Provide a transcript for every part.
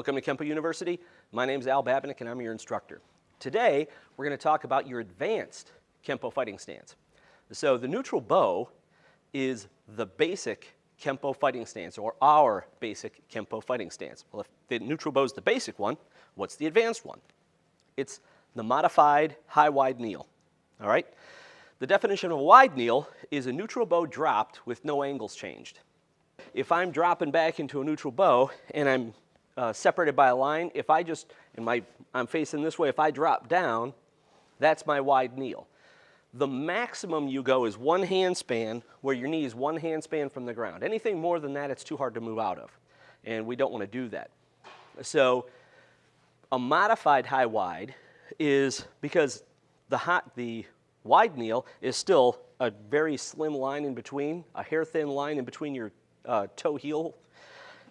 Welcome to Kenpo University. My name is Al Babinick and I'm your instructor. Today, we're going to talk about your advanced Kenpo fighting stance. So the neutral bow is the basic Kenpo fighting stance, or our basic Kenpo fighting stance. Well, if the neutral bow is the basic one, what's the advanced one? It's the modified high-wide kneel. All right? The definition of a wide kneel is a neutral bow dropped with no angles changed. If I'm dropping back into a neutral bow and I'm separated by a line, if I just, I'm facing this way, if I drop down, that's my wide kneel. The maximum you go is one hand span, where your knee is one hand span from the ground. Anything more than that, it's too hard to move out of, and we don't want to do that. So a modified high-wide is because the wide kneel is still a very slim line in between, a hair-thin line in between your toe heel.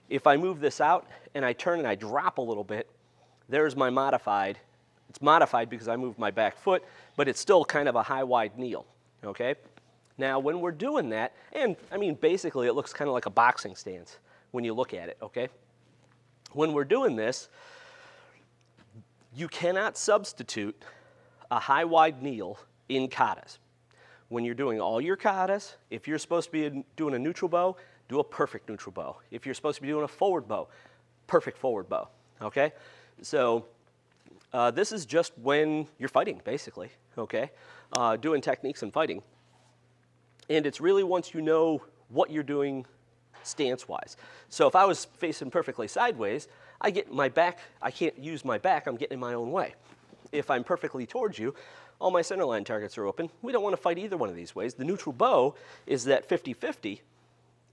If I move this out and I turn and I drop a little bit, there's my modified. It's modified because I moved my back foot, but it's still kind of a high-wide kneel, okay? Now, when we're doing that, and I mean, basically it looks kind of like a boxing stance when you look at it, okay? When we're doing this, you cannot substitute a high-wide kneel in katas. When you're doing all your katas, if you're supposed to be doing a neutral bow, do a perfect neutral bow. If you're supposed to be doing a forward bow, perfect forward bow, okay? So this is just when you're fighting, basically, okay? Doing techniques and fighting. And it's really once you know what you're doing stance-wise. So if I was facing perfectly sideways, I get my back, I can't use my back, I'm getting in my own way. If I'm perfectly towards you, all my center line targets are open. We don't want to fight either one of these ways. The neutral bow is that 50-50,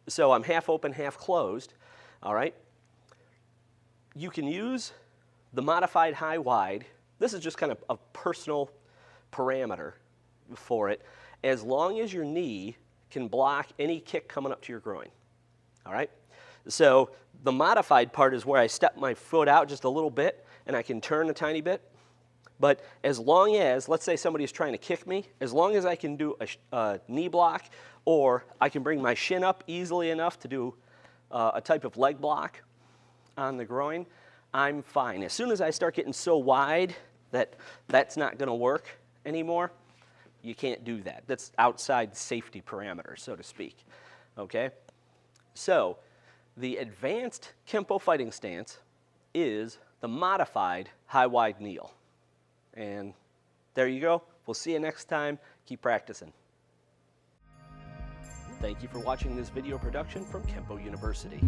so I'm half open, half closed, all right? You can use the modified high-wide. This is just kind of a personal parameter for it, as long as your knee can block any kick coming up to your groin, all right? So the modified part is where I step my foot out just a little bit and I can turn a tiny bit. But as long as, let's say somebody's trying to kick me, as long as I can do a knee block, or I can bring my shin up easily enough to do a type of leg block on the groin, I'm fine. As soon as I start getting so wide that that's not going to work anymore, you can't do that. That's outside safety parameters, so to speak. Okay? So the advanced Kenpo fighting stance is the modified high-wide kneel. And there you go. We'll see you next time. Keep practicing. Thank you for watching this video production from Kenpo University.